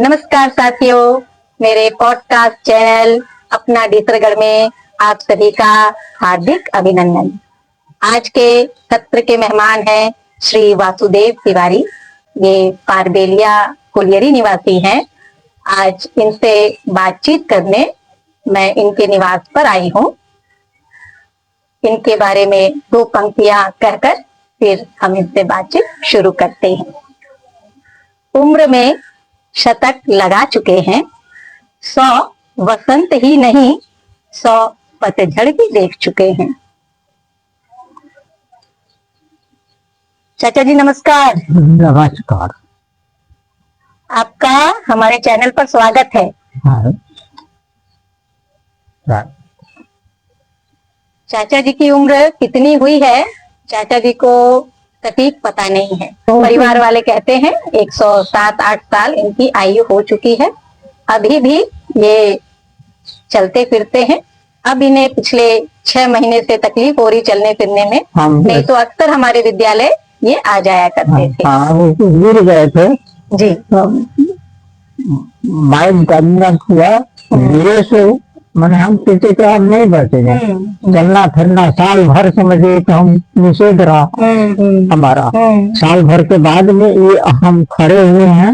नमस्कार साथियों, मेरे पॉडकास्ट चैनल अपना डीसरगढ़ में आप सभी का हार्दिक अभिनंदन। आज के सत्र के मेहमान हैं श्री वासुदेव तिवारी। ये पारबेलिया कोलियरी निवासी हैं। आज इनसे बातचीत करने मैं इनके निवास पर आई हूँ। इनके बारे में दो पंक्तियां कहकर फिर हम इनसे बातचीत शुरू करते हैं। उम्र में शतक लगा चुके हैं, 100 वसंत ही नहीं 100 पतझड़ भी देख चुके हैं। चाचा जी नमस्कार। नमस्कार। आपका हमारे चैनल पर स्वागत है। हाँ। चाचा जी की उम्र कितनी हुई है चाचा जी को सटीक पता नहीं है। परिवार वाले कहते हैं 107-8 साल इनकी आयु हो चुकी है। अभी भी ये चलते फिरते हैं। अब इन्हें पिछले 6 महीने से तकलीफ हो रही चलने फिरने में, नहीं तो अक्सर हमारे विद्यालय ये आ जाया करते थे। वो गिर गए थे जी। माइंड कन्वर्ट हुआ धीरे से, मैंने हम किसी के हम नहीं बचे गए। चलना फिरना साल भर समझे तो हम निषेध रहा हमारा। साल भर के बाद में ये हम खड़े हुए हैं,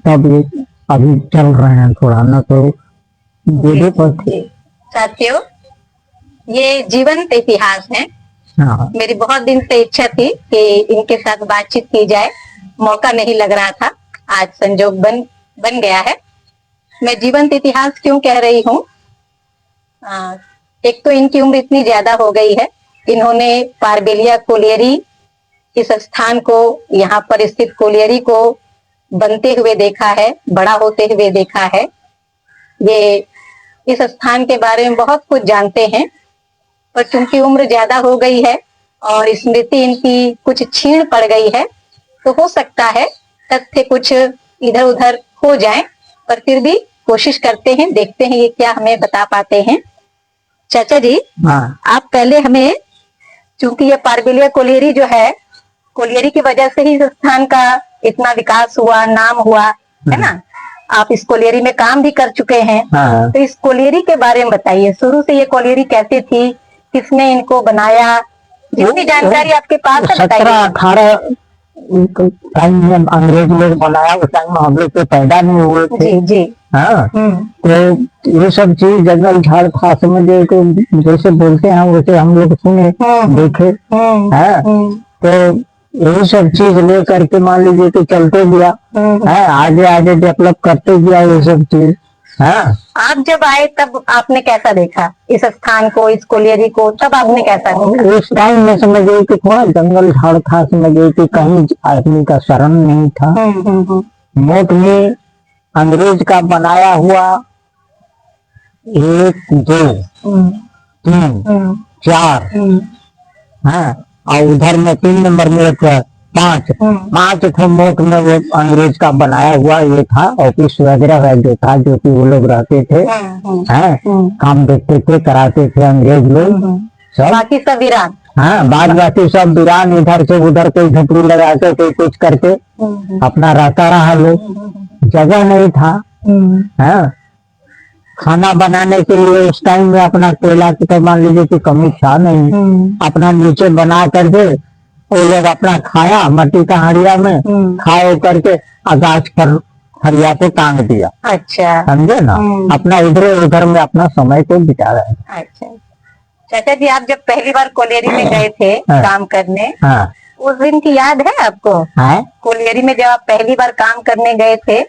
तब ये अभी चल रहे हैं थोड़ा, न तो दीदी पर थे। साथियों, ये जीवंत इतिहास है। हाँ। मेरी बहुत दिन से इच्छा थी कि इनके साथ बातचीत की जाए, मौका नहीं लग रहा था। आज संजोग बन गया है। मैं जीवंत इतिहास क्यों कह रही हूँ? एक तो इनकी उम्र इतनी ज्यादा हो गई है। इन्होंने पारबेलिया कोलियरी इस स्थान को, यहाँ पर स्थित कोलियरी को बनते हुए देखा है, बड़ा होते हुए देखा है। ये इस स्थान के बारे में बहुत कुछ जानते हैं, पर चूंकि उम्र ज्यादा हो गई है और स्मृति इनकी कुछ क्षीण पड़ गई है, तो हो सकता है तथ्य कुछ इधर उधर हो जाए, पर फिर भी कोशिश करते हैं, देखते हैं ये क्या हमें बता पाते हैं। चाचा जी, आप पहले हमें, चूंकि ये पारबेलिया कोलियरी जो है, कोलियरी की वजह से ही इस स्थान का इतना विकास हुआ, नाम हुआ, है ना? आप इस कोलियरी में काम भी कर चुके हैं। तो इस कोलियरी के बारे में बताइए, शुरू से ये कोलियरी कैसे थी, किसने इनको बनाया, जितनी जानकारी आपके पास है बताइए। 17-18 टाइम में अंग्रेज लोग बनाया, उस टाइम में हम लोग तो पैदा नहीं हुए थे। जी जी। हाँ। तो ये सब चीज जंगल झाड़ खास में जैसे बोलते हैं वैसे हम लोग सुने देखे। है तो यही सब चीज ले करके मान लीजिए कि चलते गया है, आगे आगे डेवलप करते गया ये सब चीज। हाँ। आप जब आए तब आपने कैसा देखा इस स्थान को, इस कोलियरी को? तब आपने कैसा देखा? उस टाइम में समझ गई कि थोड़ा जंगल झाड़ था, समझ गई कि कहीं आदमी का शरण नहीं था। मोट में अंग्रेज का बनाया हुआ 1 2 3 4 हाँ, और उधर में 3 नंबर में 5 थे। मोट में वो अंग्रेज का बनाया हुआ ये था, ऑफिस वगैरह जो था, जो कि वो लोग रहते थे, काम देखते थे, कराते थे अंग्रेज लोग सब। बाकी सब वीरान। हाँ, बाद बाकी सब वीरान, इधर से उधर कोई झोपड़ी लगा के कोई कुछ करके अपना रहता रहा लोग। जगह नहीं था। हाँ, खाना बनाने के लिए उस टाइम में अपना कोयला की तो मान लीजिए कि कमी था नहीं। अपना नीचे बना करके वो लोग अपना खाया, मट्टी का हड़िया में खाओ करके आकाश पर हरिया को टांग दिया। अच्छा, समझे ना? अपना इधर उधर में अपना समय को बिता रहे। अच्छा चाचा जी, आप जब पहली बार कोलियरी में गए थे काम करने, उस दिन की याद है आपको? कोलियरी में जब आप पहली बार काम करने गए थे,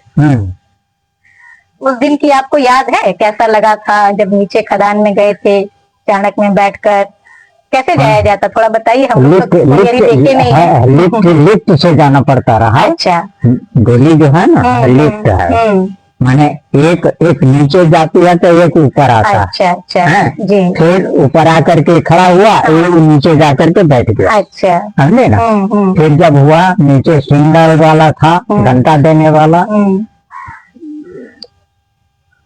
उस दिन की आपको याद है? कैसा लगा था जब नीचे खदान में गए थे, चाणक में बैठकर? कैसे जाया जाता, थोड़ा बताइए। हम लोग तो कोलियरी देखे नहीं है। लिफ्ट से जाना पड़ता रहा। अच्छा। गोली जो है ना, लिफ्ट है, माने एक नीचे जाती है तो एक ऊपर आता है। अच्छा अच्छा जी। फिर ऊपर आकर के खड़ा हुआ, एक नीचे जाकर के बैठ गया। अच्छा, समझे ना? फिर जब हुआ नीचे सिंगल वाला था, घंटा देने वाला,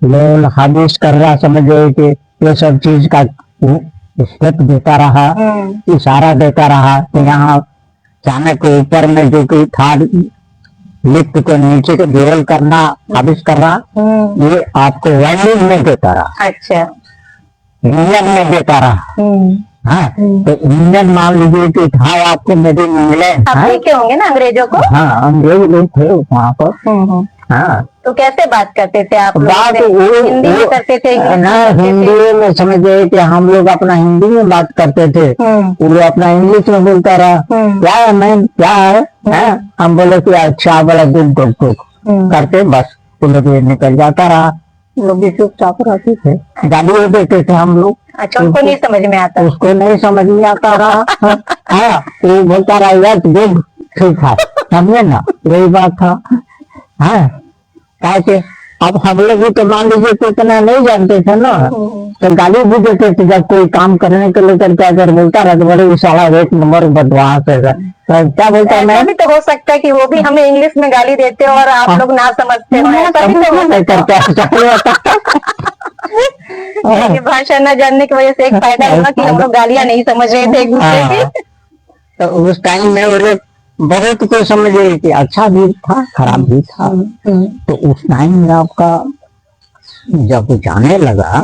लोग हादिश कर रहा, समझ गए कि ये सब चीज का स्टेप देता रहा, इशारा देता रहा कि यहाँ चाणक्य के ऊपर में जो कि था लिफ्ट को नीचे को लेवल करना, हाबिस करना, ये आपको वायरिंग में देता रहा, अच्छा। इंजन में देता रहा। हाँ, तो इंजन मान लीजिए कि था आपको मेड इन इंग्लैंड। आप देखे होंगे ना अंग्रेजों को? हाँ, अंग्रेज लोग थे वहाँ पर। हाँ, तो कैसे बात करते थे आप लोग? बात हिंदी में करते थे, इंग्लिश ना, में करते हिंदी थे? में समझे कि हम लोग अपना हिंदी में बात करते थे, वो लोग अपना इंग्लिश में बोलता रहा। क्या है मैम, क्या है? हम बोले कि अच्छा, बोला गुड गुड गुड करते, बस वो लोग ये निकल जाता रहा। लोग भी चुपचाप रहते थे, गाली देते थे हम लोग। अच्छा, उनको नहीं समझ में आता? उसको नहीं समझ में आता रहा। हाँ, वो बोलता रहा यार गुड, ठीक है, समझे ना, यही बात था। हाँ, क्या अब हम लोग भी तो मान लीजिए तो इतना नहीं जानते थे ना, तो गाली भी देते थे जब कोई काम करने के लेकर के अगर बोलता रहा तो बड़े साला एक नंबर बदमाश है। तो क्या बोलता है, मैं भी तो हो सकता है कि वो भी हमें इंग्लिश में गाली देते और आप लोग ना समझते हो, ऐसा भी तो हो सकता है। भाषा न जानने की वजह से एक फायदा हुआ कि हम लोग गालियां नहीं समझ रहे थे एक दूसरे की। तो उस टाइम में वो लोग बहुत कुछ समझे कि अच्छा भी था, खराब भी था। तो उस टाइम में आपका जब जाने लगा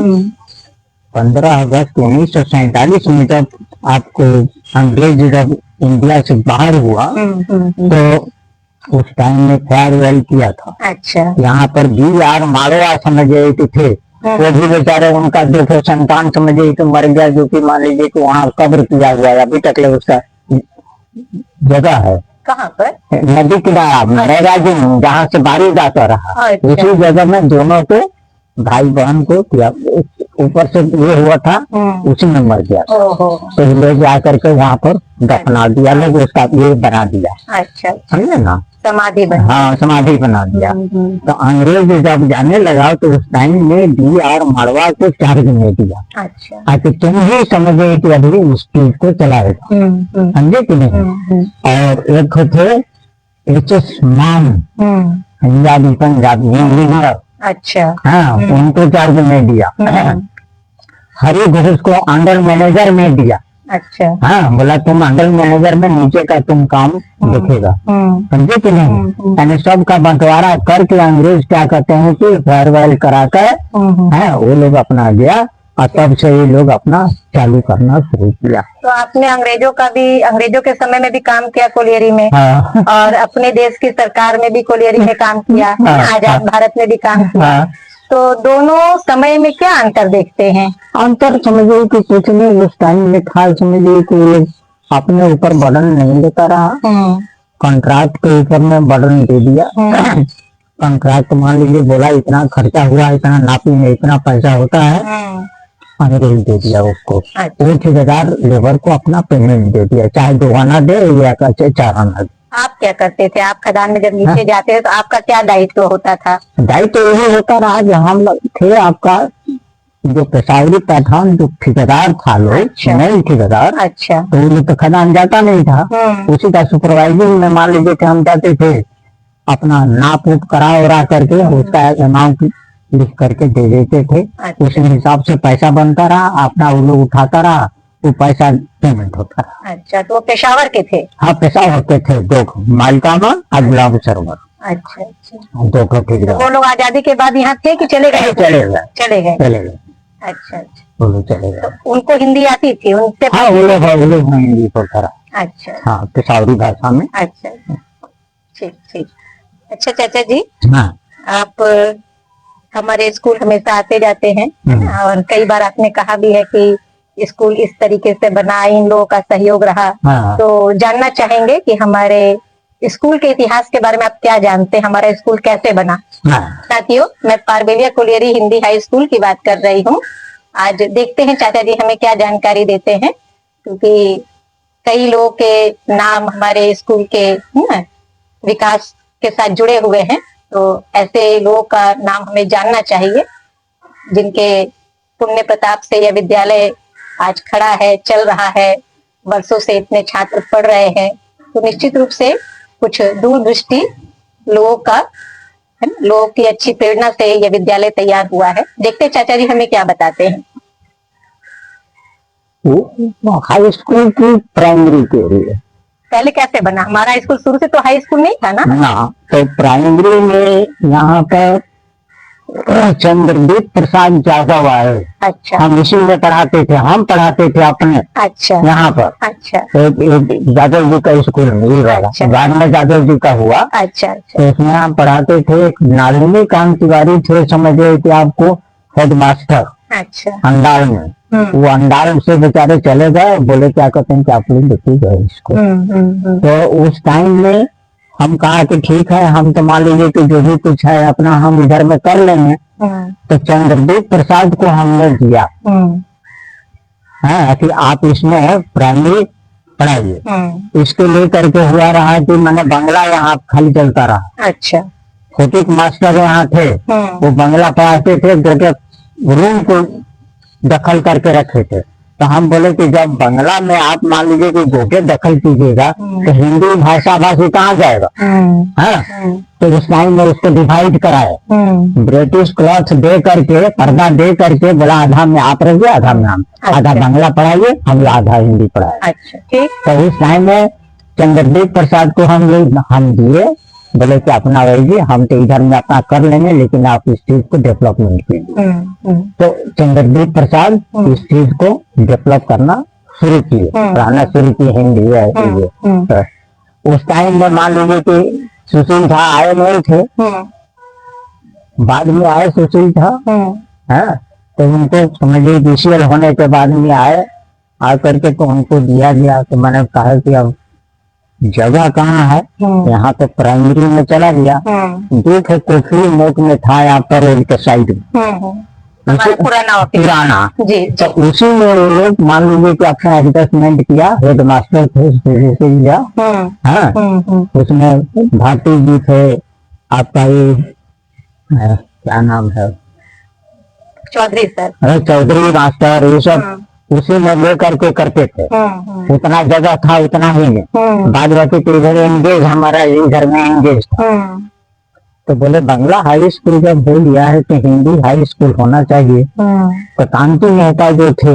15 अगस्त 1947 में, जब आपको अंग्रेज जब इंडिया से बाहर हुआ, तो उस टाइम में फेयरवेल किया था। अच्छा। यहाँ पर B.R. मारवाह समझे कि थे, वो भी बेचारे, उनका देखो संतान समझे कि मर गया, जो कि मान लीजिए कि वहाँ कब्र किया गया है, अभी तक उसका जगह है। कहाँ पर? नदी किनारा मैगजीन, जहाँ से बारिश आता रहा, उसी जगह में दोनों को, भाई बहन को किया, ऊपर से ये हुआ था, उसी में मर गया। तो ले जा करके वहाँ पर दफना दिया लोग, उसका ये बना दिया। अच्छा, समझे ना, समाधि बना। हाँ, समाधि बना दिया। तो अंग्रेज जब जाने लगा तो उस टाइम में B.R. मारवाह को चार्ज में दिया। अच्छा, ताकि तुम ही समझे कि अभी उस चीज को चलाएगा, समझे कि नहीं। और एक थे H.S. मान, पंजाबी। अच्छा, हाँ, उनको चार्ज में दिया। हरी घोष को अंडर मैनेजर में दिया। अच्छा, हाँ, बोला तुम अंडर मैनेजर में नीचे का तुम काम देखेगा, समझे कि नहीं। यानी सबका बंटवारा करके अंग्रेज क्या कहते हैं कि फेयरवेल कराकर, है, वो लोग अपना गया, और तब से ये लोग अपना चालू करना शुरू किया। तो आपने अंग्रेजों के समय में भी काम किया कोलियरी में। हाँ। और अपने देश की सरकार में भी कोलियरी में काम किया। हाँ। आजाद भारत में भी काम किया। हाँ। तो दोनों समय में क्या अंतर देखते हैं? अंतर समझिए कि कुछ नहीं, उस टाइम में था समझिए कि वो अपने ऊपर बर्डन नहीं लेता रहा, कॉन्ट्रैक्ट के ऊपर में बर्डन दे दिया। कॉन्ट्रैक्ट मान लीजिए बोला इतना खर्चा हुआ, इतना नापी में इतना पैसा होता है, अंग्रेज दे दिया उसको। वो ठेकेदार लेबर को अपना पेमेंट दे दिया, चाहे 2 आना दे या 4 आना दे। आप क्या करते थे? आप खदान में जब नीचे जाते थे तो आपका क्या दायित्व होता था? दायित्व यही होता रहा कि हम लोग थे आपका जो पेशावरी पैठान, जो ठेकेदार था लोग। अच्छा। नहीं ठेकेदार। अच्छा। तो वो तो खदान जाता नहीं था, उसी का सुपरवाइजिंग में मान लीजिए कि हम जाते थे, अपना नाप उप करा उरा करके उसका अमाउंट लिख करके दे देते थे। अच्छा। उसी हिसाब से पैसा बनता रहा, अपना वो लोग उठाता रहा, वो पैसा पेमेंट होता रहा। अच्छा, तो वो पेशावर के थे? हाँ, पेशावर के थे, 2 मालिकाना और गुलाब सरवर। अच्छा अच्छा, 2 ठेकेदार। वो लोग आजादी के बाद यहाँ थे कि चले गए? चले गए। चले गए। चले गए। अच्छा अच्छा, वो लोग चले गए। तो उनको हिंदी आती थी उनसे? हाँ, वो लोग हिंदी बोलता रहा। अच्छा। हाँ, पेशावरी भाषा में। अच्छा, ठीक ठीक। अच्छा चाचा जी, हाँ, आप हमारे स्कूल हमेशा आते जाते हैं, और कई बार आपने कहा भी है कि स्कूल इस तरीके से बना, इन लोगों का सहयोग रहा। हाँ। तो जानना चाहेंगे कि हमारे स्कूल के इतिहास के बारे में आप क्या जानते हैं, हमारा स्कूल कैसे बना? हाँ। साथियों, मैं पारबेलिया कोलियरी हिंदी हाई स्कूल की बात कर रही हूँ। आज देखते हैं चाचा जी हमें क्या जानकारी देते हैं, क्योंकि कई लोगों के नाम हमारे स्कूल के विकास के साथ जुड़े हुए हैं, तो ऐसे लोगों का नाम हमें जानना चाहिए, जिनके पुण्य प्रताप से यह विद्यालय आज खड़ा है, चल रहा है, वर्षों से इतने छात्र पढ़ रहे हैं। तो निश्चित रूप से कुछ दूरदृष्टि लोगों का, लोगों की अच्छी प्रेरणा से यह विद्यालय तैयार हुआ है। देखते चाचा जी हमें क्या बताते हैं। हाई स्कूल की प्राइमरी के लिए पहले कैसे बना? हमारा स्कूल शुरू से तो हाई स्कूल नहीं था ना? ना, तो प्राइमरी में यहाँ पर चंद्रदीप प्रसाद यादव आए। अच्छा हम इसी में पढ़ाते थे, हम पढ़ाते थे अपने अच्छा यहाँ पर। अच्छा तो यादव जी का स्कूल नहीं रहा, अच्छा। बाद में यादव जी का हुआ। अच्छा अच्छा तो उसमें हम पढ़ाते थे। एक नालिनी कांत तिवारी थे, समझे कि आपको, हेड मास्टर अच्छा अंडाल में। वो अंडाल से बेचारे चले गए, बोले क्या कहते हैं कि आप लोग देखिए गए इसको। तो उस टाइम में हम कहा कि ठीक है, हम तो मान लीजिए कि जो भी कुछ है अपना हम इधर में कर लेंगे। तो चंद्रदीप प्रसाद को हमने दिया है कि आप इसमें प्राइमरी पढ़ाइए। इसको लेकर के हुआ रहा कि मैंने बंगला यहाँ खाली चलता रहा। अच्छा फोटिक मास्टर यहाँ थे, वो बंगला पढ़ाते थे, गोटे रूम को दखल करके रखे थे। तो हम बोले कि जब बंगला में आप मान लीजिए कि गोटे दखल कीजिएगा तो हिंदी भाषा भाषी कहाँ जाएगा? हाँ, तो उस टाइम में उसको डिवाइड कराए, ब्रिटिश क्लॉथ दे करके, पर्दा दे करके, बोला आधा में आप रहिए, आधा में हम, आधा बंगला पढ़ाइए, हम आधा हिंदी पढ़ाए। अच्छा ठीक। तो उस टाइम में चंद्रदीप प्रसाद को हम दिए, बोले कि अपना रहिए, हम तो इधर में अपना कर लेंगे, लेकिन आप इस चीज को डेवलपमेंट कीजिए। तो चंद्रदीप प्रसाद इस चीज को डेवलप करना शुरू किए, पढ़ाना शुरू किए, हिंदी है ये। तो उस टाइम में मान लीजिए कि सुशील झा आए नहीं थे, बाद में आए सुशील झा। है तो उनको समझिए बीसीएल होने के बाद में आए, आ करके तो उनको दिया गया। तो मैंने कहा कि अब जगह कहाँ है, यहाँ तो प्राइमरी में चला गया। देख कोठली मोट में था यहाँ पर रोड के साइड में, पुराना जी। तो उसी में वो लोग मान लीजिए कि अपना एडजस्टमेंट किया। हेड मास्टर थे हाँ, उसमें भारती जी थे, आपका ये क्या नाम है, चौधरी सर, चौधरी मास्टर, ये सब उसी में ले करके करते थे। उतना जगह था उतना ही में, बाद बाकी तो इधर एंगेज, हमारा इधर में एंगेज था। तो बोले बंगला हाई स्कूल जब हो गया है तो हिंदी हाई स्कूल होना चाहिए। तो कांति मेहता जो थे,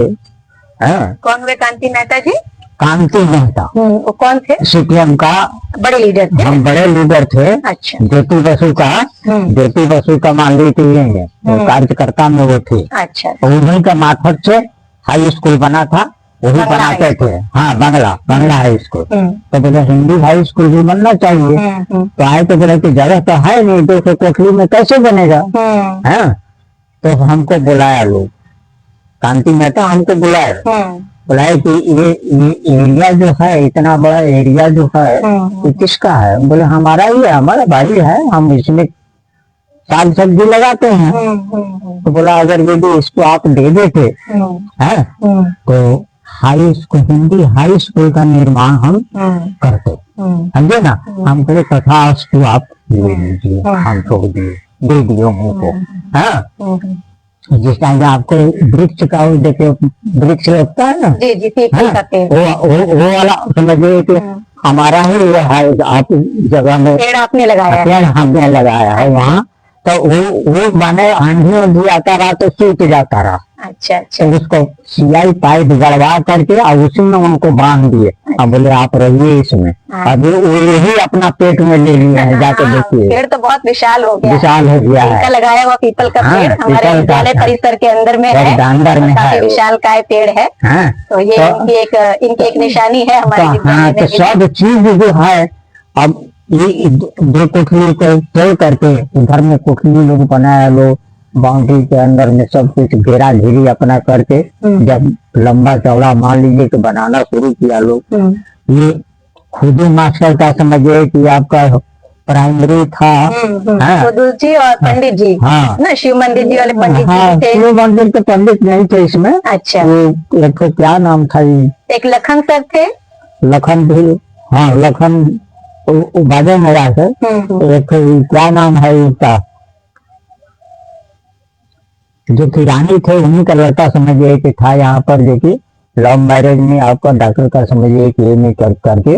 कौन हुए कांति मेहता जी? कांति मेहता वो कौन थे? सीपीएम का बड़े लीडर थे। हम बड़े लीडर थे। अच्छा। ज्योति बसु का मान लीजिए कार्यकर्ता में वो थे। अच्छा। उन्हीं का मार्फत से हाई स्कूल बना था, वही बनाते थे। हाँ, बंगला हाई स्कूल। तो बोले हिंदी हाई स्कूल भी बनना चाहिए। तो आए तो बोले कि जगह तो है नहीं, तो कोठली में कैसे बनेगा? है तो हमको बुलाया लोग, कांति मेहता हमको बुलाया कि ये एरिया जो है, इतना बड़ा एरिया जो है, ये किसका है? बोले हमारा ही है, हमारा बाड़ी है, हम इसमें साग सब्जी लगाते हैं। तो बोला अगर यदि इसको आप दे देते है तो high school, Hindi high school का निर्माण हम करते, समझे ना। हम कहे तथा उसको आप ले लीजिए, हम छोड़ दिए, दे दिए उनको। हाँ, जिस टाइम आपको वृक्ष का वो देखे, वृक्ष लगता है ना, जी जी, वो वाला समझिए कि हमारा ही वो है। आप जगह में पेड़ आपने लगाया है? पेड़ हमने लगाया है वहाँ। तो वो माने आंधी आंधी आता रहा तो सूख जाता रहा। अच्छा अच्छा। तो उसको सिलाई पाइप गड़वा करके और उसी में उनको बांध दिए। अब बोले आप रहिए इसमें। अभी यही अपना पेट में ले लिया है, जाके देखिए। पेड़ तो बहुत विशाल हो गया, विशाल हो गया है। लगाया हुआ पीपल का पेड़ हमारे विद्यालय परिसर के अंदर में है, अंदर में काफी विशाल काय पेड़ है। तो ये इनकी एक निशानी है हमारे विद्यालय में। तो सब चीज जो है, अब ये दो कोठली को तोड़ करके घर में कोठली लोग बनाया, लोग बाउंड्री के अंदर में सब कुछ घेरा घेरी अपना करके जब लंबा चौड़ा मान लीजिए कि बनाना शुरू किया लोग। ये खुद मास्टर का समझिए कि आपका प्राइमरी था जी और पंडित जी। हाँ ना, शिव मंदिर जी वाले पंडित जी थे। शिव मंदिर के पंडित नहीं थे इसमें। अच्छा। एक क्या नाम था, एक लखन सर थे। लखन भी, हाँ लखन बाजे में रहा है। एक क्या नाम है उसका, जो किरानी थे उन्हीं का लड़का समझिए कि था यहाँ पर, जो कि लव मैरिज में आपका डॉक्टर का समझिए कि ये नहीं करके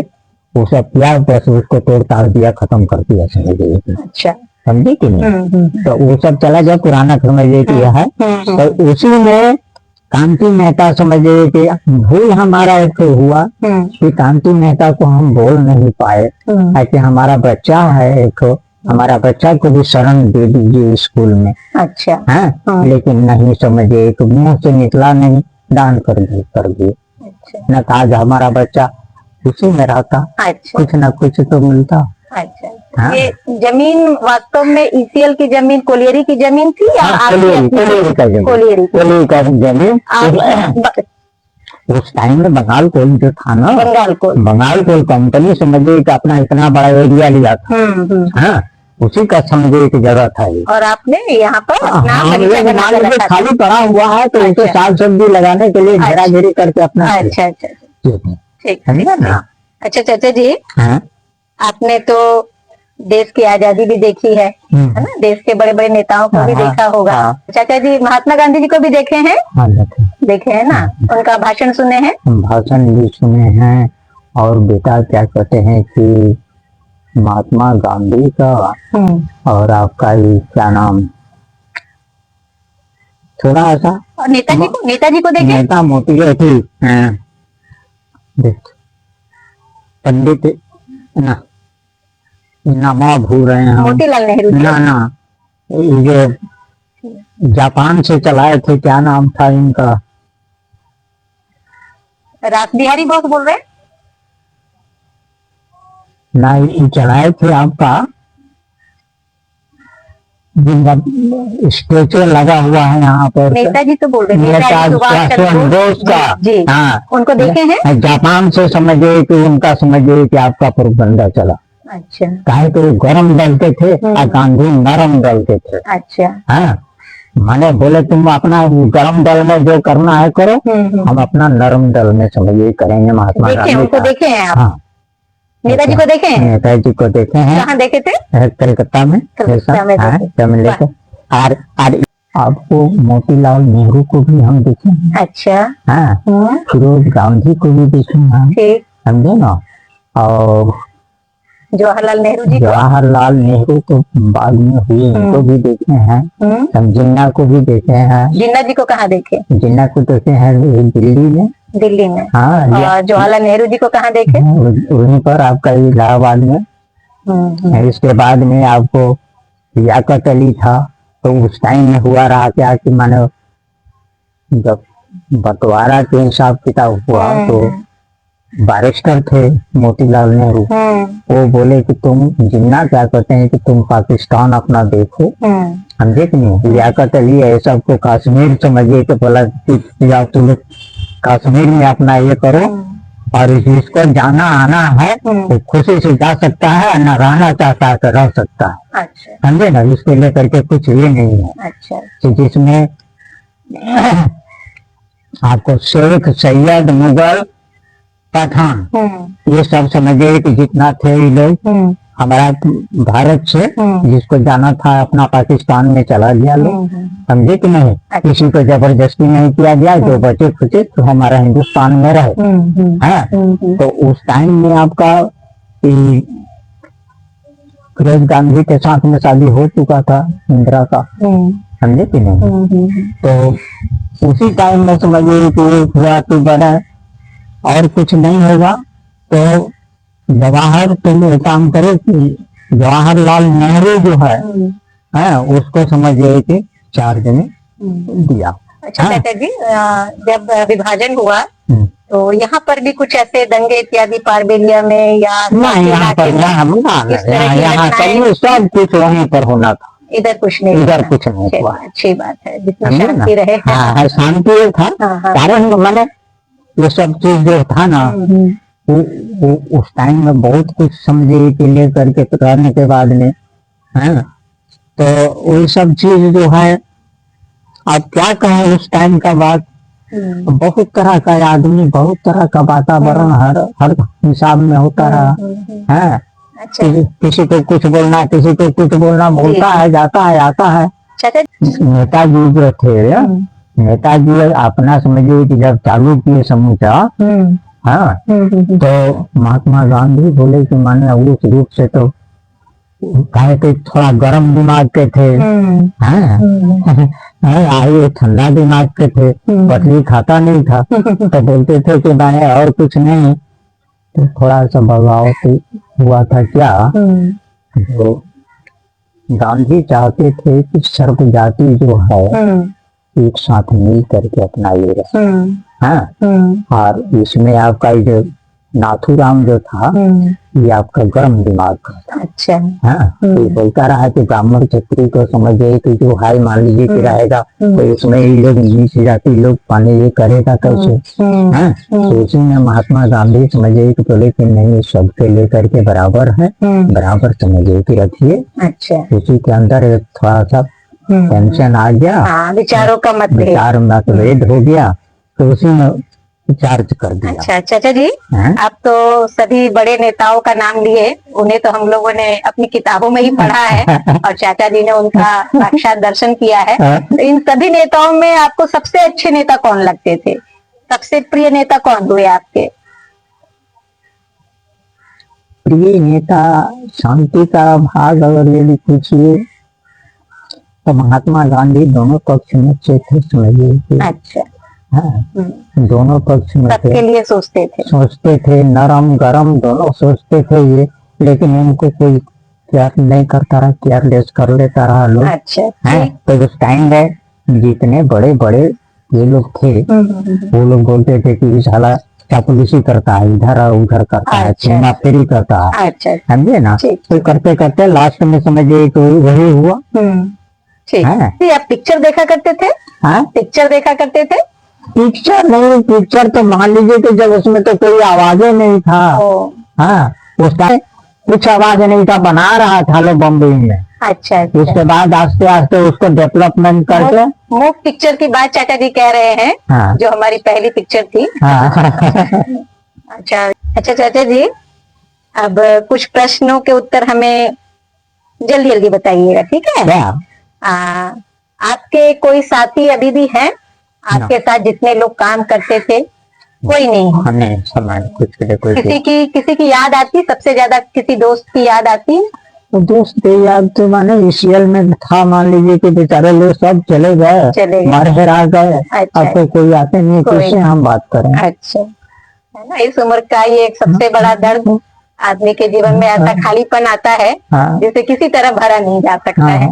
वो सब किया, बस उसको तोड़ ताड़ दिया, खत्म कर दिया समझिए। अच्छा, समझे कि नहीं। तो वो सब चला जाए पुराना समझिए कि है। तो उसी में कांति मेहता समझिए कि भूल हमारा एक तो हुआ कि कांति मेहता को हम बोल नहीं पाए है कि हमारा बच्चा है एक, हमारा बच्चा को भी शरण दे दीजिए स्कूल में। अच्छा। है लेकिन नहीं समझिए कि मुंह से निकला नहीं, दान कर दिए। अच्छा। न तो आज हमारा बच्चा उसी में रहता, अच्छा। कुछ न कुछ तो मिलता। अच्छा। हाँ? ये जमीन वास्तव में ईसीएल की जमीन कोलियरी की जमीन थी या कोलियरी का जमीन? कोलियरी का जमीन उस टाइम में बंगाल कोल जो था ना, बंगाल कोल कंपनी समझिए कि अपना इतना बड़ा एरिया लिया था। हाँ, उसी का समझिए की जगह था ये। और आपने यहाँ पर खाली पड़ा हुआ है तो उसे साग सब्जी लगाने के लिए घेरा घेरी करके अपना। अच्छा अच्छा ठीक है ना। अच्छा चाचा जी, आपने तो देश की आजादी भी देखी है ना, देश के बड़े बड़े नेताओं को भी देखा होगा। चाचा जी महात्मा गांधी जी को भी देखे हैं? देखे हैं ना, उनका भाषण सुने हैं? भाषण भी सुने हैं। और बेटा क्या कहते हैं कि महात्मा गांधी का और आपका ये क्या नाम, थोड़ा ऐसा और नेताजी को देखे? नेता मोती थी पंडित ना नामा भूल रहे हैं मोतीलाल नेहरू ना ये जापान से चलाए थे, क्या नाम था इनका? रास बिहारी बोस बोल रहे हैं? ना, ये चलाए थे आपका जिनका स्टेचू लगा हुआ है यहाँ पर। नेताजी तो बोल रहे हैं, नेताजी सुभाष चंद्र बोस का। हाँ, उनको देखे हैं? जापान से समझिए कि उनका समझिए कि आपका प्रोपगंडा चला। अच्छा। काहे तो गरम दलते थे और गांधी नरम दलते थे। अच्छा। हाँ, मैंने बोले तुम अपना गरम दल में जो करना है करो, हम अपना नरम दल में समझिए करेंगे। महात्मा गांधी उनको देखे हैं आप? हाँ। नेताजी को देखे हैं? नेताजी को देखे हैं। कहाँ देखे थे? कलकत्ता में। लेके और आपको मोतीलाल नेहरू को भी हम देखे हैं। अच्छा। हाँ, फिरोज गांधी को भी देखे हैं, समझे ना। और जवाहरलाल नेहरू तो बाद में हुए, उनको भी देखे हैं। हम जिन्ना को भी देखे हैं। जिन्ना जी को कहाँ देखे? जिन्ना को देखे हैं दिल्ली में। हाँ। और जवाहरलाल नेहरू जी को कहाँ देखे? वहीं पर आपका इलाहाबाद में। इसके बाद में आपको लियाकत अली था, तो उस टाइम में हुआ रहा क्या कि मानो जब बंटवारा के हिसाब किताब हुआ तो बैरिस्टर थे मोतीलाल नेहरू, वो बोले कि तुम जिन्ना क्या कहते हैं कि तुम पाकिस्तान अपना देखो, समझे कि नहीं। लियाकत अली है सबको कश्मीर समझिए कि बोला जाओ तुम कश्मीर में अपना ये करो, और जिसको जाना आना है वो खुशी से जा सकता है, न रहना चाहता है तो रह सकता है। अच्छा। समझे ना, इसको लेकर के कुछ ये नहीं है। अच्छा। तो जिसमें आपको शेख, सैयद, मुगल, पठान, ये सब समझिए कि जितना थे ये लोग हमारा भारत से जिसको जाना था अपना पाकिस्तान में चला गया लोग, समझे कि नहीं। किसी को जबरदस्ती नहीं किया गया, जो बचे खुचे तो हमारा हिंदुस्तान में रहे। तो उस टाइम में आपका फिरोज गांधी के साथ में शादी हो चुका था इंदिरा का, समझे कि नहीं। तो उसी टाइम में समझिए कि हुआ तो बड़ा और कुछ नहीं होगा तो जवाहर तुम एक काम करो कि जवाहरलाल नेहरू जो है उसको समझिए कि चार्ज में दिया। अच्छा चाचा जी, जब विभाजन हुआ तो यहाँ पर भी कुछ ऐसे दंगे इत्यादि पारबेलिया में या यहाँ सब कुछ वहीं पर होना था, इधर कुछ नहीं हुआ। अच्छी बात है, जितनी शांति रहे। शांति था कारण मैंने ये सब चीज जो था ना वो उस टाइम में बहुत कुछ समझे के लेकर के करने के बाद में है, तो वो सब चीज जो है अब क्या कहें उस टाइम का बात। बहुत तरह का आदमी, बहुत तरह का वातावरण हर हिसाब में होता रहा है। किसी को कुछ बोलना, किसी को कुछ बोलना, बोलता है, जाता है, आता है। नेताजी जो थे, नेताजी अपना समझिए कि जब चालू किए समूचा, हाँ, तो महात्मा गांधी बोले कि माने उस रूप से तो कहे तो थोड़ा गर्म दिमाग के थे। हाँ आए ठंडा दिमाग के थे, पतली खाता नहीं था। तो बोलते थे कि मैं और कुछ नहीं, तो थोड़ा सा बगावती हुआ था क्या, जो गांधी चाहते थे कि सर्व जाति जो है एक साथ मिल करके अपना ये रहे। हाँ और इसमें आपका जो नाथूराम जो था ये आपका गर्म दिमाग का था। अच्छा। हाँ तो बोलता रहा कि ब्राह्मण क्षत्रिय को समझिए कि जो है मान लीजिए कि रहेगा तो उसमें ये लोग नीच जाति लोग पाने ये करेगा कैसे। हाँ तो उसी में महात्मा गांधी समझिए कि बोले कि नहीं सबके लेकर के बराबर है, बराबर समझिए कि रखिए। अच्छा। उसी के अंदर थोड़ा सा टेंशन आ गया, विचारों का मतभेद हो गया, तो उसी में चार्ज कर दिया। अच्छा चाचा जी, आप तो सभी बड़े नेताओं का नाम लिए, उन्हें तो हम लोगों ने अपनी किताबों में ही पढ़ा है और चाचा जी ने उनका साक्षात दर्शन किया है। तो इन सभी नेताओं में आपको सबसे अच्छे नेता कौन लगते थे, सबसे प्रिय नेता कौन हुए आपके? प्रिय नेता शांति का भाग अगर यदि पूछिए तो महात्मा गांधी दोनों पक्ष में अच्छे थे समझिए। अच्छा। हाँ दोनों पक्ष में सबके लिए सोचते थे, नरम गरम दोनों सोचते थे ये, लेकिन उनको कोई केयर नहीं करता रहा, केयरलेस कर लेता रहा लोग। अच्छा। तो उस टाइम में जितने बड़े बड़े ये लोग थे वो लोग बोलते थे कि साला चापलूसी करता है, इधर उधर करता है, चीना फेरी करता है। अच्छा। समझे ना। तो करते करते लास्ट में समझिए तो वही हुआ। आप पिक्चर देखा करते थे? हाँ पिक्चर देखा करते थे? पिक्चर नहीं, पिक्चर तो मान लीजिए कि जब उसमें तो कोई आवाजें नहीं था। हाँ उसका कुछ आवाज नहीं था, बना रहा था लोग बम्बई में। अच्छा। उसके बाद आस्ते आस्ते उसको डेवलपमेंट करके मूव पिक्चर की बात चाचा जी कह रहे हैं। हाँ। जो हमारी पहली पिक्चर थी। हाँ। अच्छा अच्छा चाचा जी, अब कुछ प्रश्नों के उत्तर हमें जल्दी जल्दी बताइएगा, ठीक है? आपके कोई साथी अभी भी हैं आपके साथ जितने लोग काम करते थे? कोई नहीं? किसी की याद आती सबसे ज्यादा, किसी दोस्त की याद आती? तो दोस्त की याद तो माने इसीएल में था, मान लीजिए कि बेचारे लोग सब चले गए, मर हेरा गए। अच्छा। अब तो कोई आते नहीं, किससे हम बात करें। अच्छा है ना, इस उम्र का ये एक सबसे बड़ा दर्द आदमी के जीवन में, ऐसा खालीपन आता है जिसे किसी तरह भरा नहीं जा सकता है।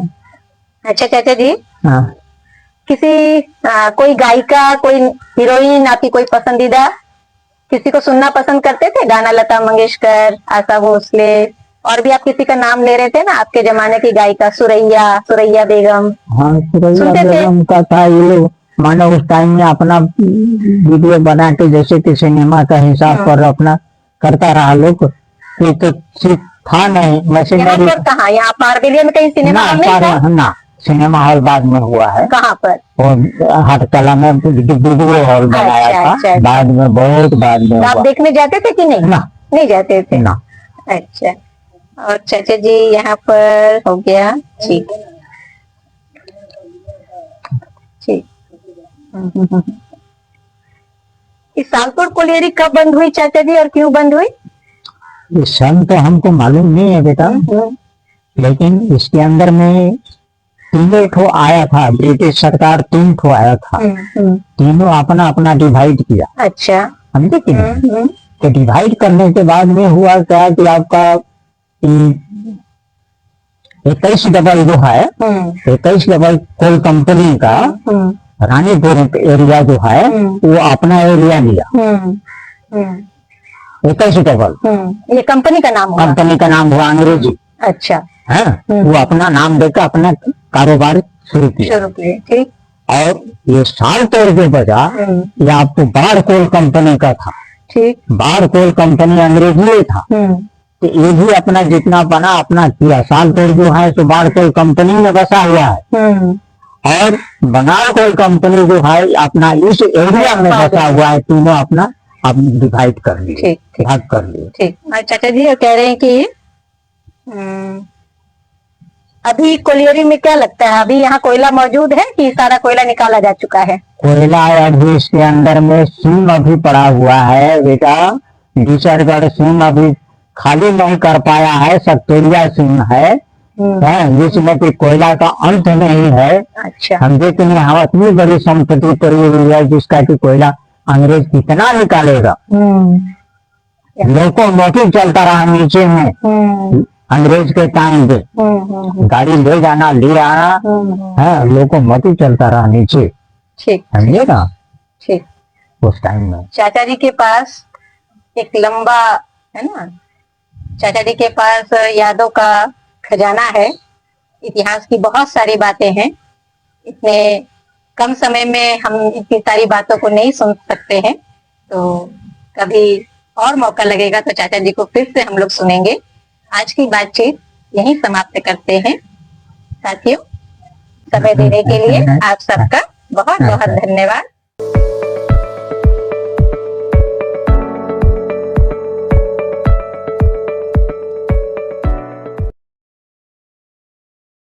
अच्छा चाचा जी, किसी कोई गायिका, कोई हीरोइन आपकी कोई पसंदीदा, किसी को सुनना पसंद करते थे? गाना लता मंगेशकर, आशा भोसले, और भी आप किसी का नाम ले रहे थे ना, आपके जमाने की गायिका सुरैया बेगम। हाँ सुरैया बेगम का था ये लोग, मानो उस टाइम में अपना वीडियो बना के जैसे कि सिनेमा का हिसाब पर अपना करता रहा लोग। तो था नहीं मशीनरी। कहाँ, यहाँ पारबेलिया में कहीं सिनेमा हॉल नहीं था? ना, सिनेमा हॉल बाद में हुआ है। कहाँ पर? वो हटकला में हॉल बनाया था। अच्छा। बाद में, बहुत बाद में। आप देखने जाते थे कि नहीं? ना, नहीं जाते थे ना। अच्छा। और चाचा जी यहाँ पर हो गया, ठीक ठीक। इस सालपुर कोलियरी कब बंद हुई चाचा जी, और क्यों बंद हुई? इस सन तो हमको मालूम नहीं है बेटा, लेकिन इसके अंदर में 3 ठो आया था, ब्रिटिश सरकार 3 ठो आया था। तीनों अपना अपना डिवाइड किया। अच्छा। समझे कि नहीं? तो डिवाइड करने के बाद में हुआ क्या कि आपका 21 डबल जो है, 21 डबल कोल कंपनी का रानीपुर एरिया जो है वो अपना एरिया लिया। 21 डबल ये कंपनी का नाम हुआ? कंपनी का नाम हुआ अंग्रेजी। अच्छा। है वो अपना नाम देकर अपना कारोबार शुरू किया। ठीक। और ये साल तोड़ के बजा ये आपको बाढ़ कोल कंपनी का था। ठीक। बाढ़ कोल कंपनी अंग्रेजी था, तो ये भी अपना जितना बना अपना किया। साल तोड़ जो है तो बाढ़ कोल कंपनी में बसा हुआ है, और बंगाल कोल कंपनी जो है अपना इस एरिया में बसा हुआ है। तीनों अपना अब डिवाइड कर लिए, भाग कर लिए। ठीक। चाचा जी कह रहे हैं कि अभी कोलियरी में क्या लगता है, अभी यहाँ कोयला मौजूद है कि सारा कोयला निकाला जा चुका है? कोयला अभी इसके अंदर में सीम अभी पड़ा हुआ है बेटा। डीसरगढ़ सीम अभी खाली नहीं कर पाया है, सक्टोरिया सिंह है, जिसमें कि कोयला का अंत नहीं है। अच्छा। हम देखते हैं यहाँ इतनी बड़ी संपत्ति पड़ी हुई है जिसका कि कोयला अंग्रेज कितना निकालेगा। लोकोमोटिव चलता रहा नीचे में अंग्रेज के टाइम पे, गाड़ी ले जाना ले आना है, लोकोमोटिव चलता रहा नीचे। ठीक, समझे ना? ठीक। उस टाइम में चाचा जी के पास एक लंबा, है ना, चाचा जी के पास यादों का खजाना है, इतिहास की बहुत सारी बातें हैं। इतने कम समय में हम इतनी सारी बातों को नहीं सुन सकते हैं, तो कभी और मौका लगेगा तो चाचा जी को फिर से हम लोग सुनेंगे। आज की बातचीत यहीं समाप्त करते हैं। साथियों, समय देने के लिए आप सबका बहुत बहुत धन्यवाद।